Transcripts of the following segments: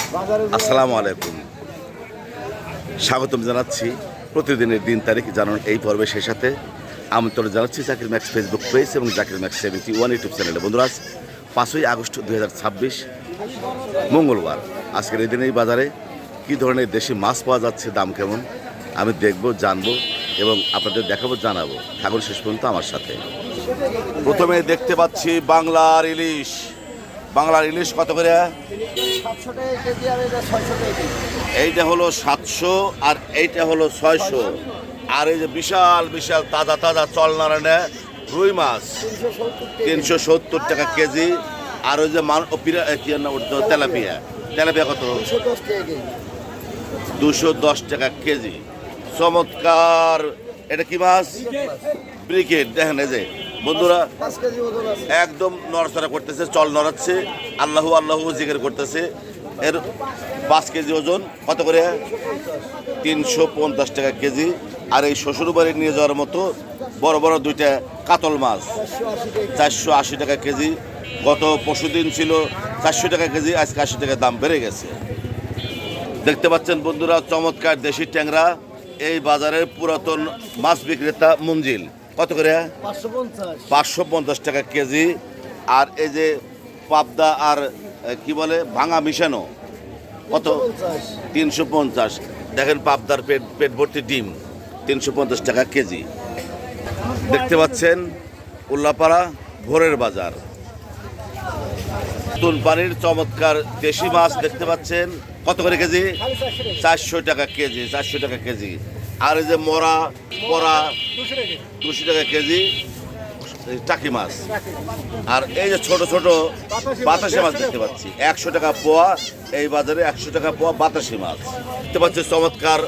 আসসালামু আলাইকুম। স্বাগতম জানাচ্ছি প্রতিদিনের দিন তারিখ জানানোর এই পর্বের সেই সাথে আমন্ত্রণ জানাচ্ছি জাকির ম্যাক্স ফেসবুক পেজ এবং জাকির ম্যাক্স 71 ইউটিউব চ্যানেলে। বন্ধুরা, আজ 5ই আগস্ট 2026 মঙ্গলবার। আজকের এই দিনে এই বাজারে কী ধরনের দেশি মাছ পাওয়া যাচ্ছে, দাম কেমন, আমি দেখব, জানবো এবং আপনাদের দেখাবো, জানাবো। থাকুন শেষ পর্যন্ত আমার সাথে। প্রথমে দেখতে পাচ্ছি বাংলার ইলিশ। বাংলার ইলিশ কত করে? এইটা হলো 700 আর এইটা হলো 600। আর এই যে বিশাল বিশাল তাজা তাজা চলনারায়ণে রুই মাছ 370 টাকা কেজি। আর ওই যে তেলাপিয়া তেলাপিয়া কত? 210 টাকা কেজি। চমৎকার। এটা কি মাছ? ব্রিকেট। দেখেন এই যে বন্ধুরা একদম নড়াচড়া করতেছে, চল নড়াচ্ছে, আল্লাহু আল্লাহু জিকির করতেছে। এর 5 কেজি ওজন কত করে? 350 টাকা কেজি। আর এই শ্বশুর বাড়ি নিয়ে যাওয়ার মতো বড় বড় দুইটা কাতল মাছ 480 টাকা কেজি। গত পরশুদিন ছিল 400 টাকা কেজি, আজকে 80 টাকা দাম বেড়ে গেছে। দেখতে পাচ্ছেন বন্ধুরা চমৎকার দেশি ট্যাংরা। এই বাজারের পুরাতন মাছ বিক্রেতা মঞ্জিল। কত করে? 550 টাকা কেজি। আর এই যে পাবদা আর কি বলে ভাঙা মিশানো কত? 350। দেখেন পাবদার পেট ভর্তি ডিম 350 টাকা কেজি। দেখতে পাচ্ছেন উল্লাপাড়া ভোরের বাজার। নতুন পানির চমৎকার দেশি মাছ দেখতে পাচ্ছেন। কত করে কেজি? 400 টাকা কেজি। 400 টাকা কেজি। আর এই যে মরা পরা 200 টাকা কেজি টাকি মাছ। আর এই যে ছোট ছোট বাতাসি মাছ দেখতে পাচ্ছি 100 টাকা পোয়া। এই বাজারে 100 টাকা পোয়া বাতাসি মাছ দেখতে পাচ্ছি। চমৎকার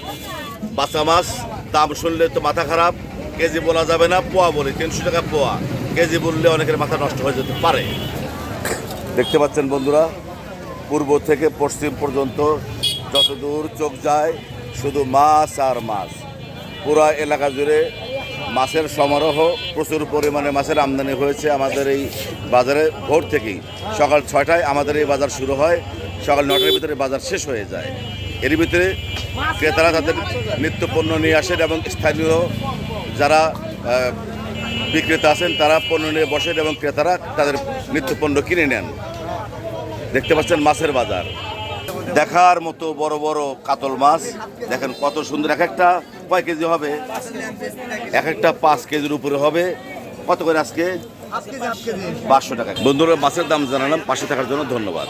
বাঁচা মাছ। দাম শুনলে তো মাথা খারাপ। কেজি বলা যাবে না, পোয়া বলি। 300 টাকা পোয়া। কেজি বললে অনেকের মাথা নষ্ট হয়ে যেতে পারে। দেখতে পাচ্ছেন বন্ধুরা পূর্ব থেকে পশ্চিম পর্যন্ত যতদূর চোখ যায় শুধু মাছ আর মাছ। পুরা এলাকা জুড়ে মাছের সমারোহ। প্রচুর পরিমাণে মাছের আমদানি হয়েছে আমাদের এই বাজারে। ভোর থেকেই সকাল 6টায় আমাদের এই বাজার শুরু হয়, সকাল 9টার ভিতরে বাজার শেষ হয়ে যায়। এর ভিতরে ক্রেতারা তাদের নিত্যপণ্য নিয়ে আসেন এবং স্থানীয় যারা বিক্রেতা আছেন তারা পণ্য নিয়ে বসেন এবং ক্রেতারা তাদের নিত্যপণ্য কিনে নেন। দেখতে পাচ্ছেন মাছের বাজার। দেখার মতো বড় বড় কাতল মাছ দেখেন কত সুন্দর। এক একটা কয় কেজি হবে? এক একটা 5 কেজির উপরে হবে। কত করে আজকে? 500 টাকা। বন্ধুরা, মাছের দাম জানালাম। পাশে থাকার জন্য ধন্যবাদ।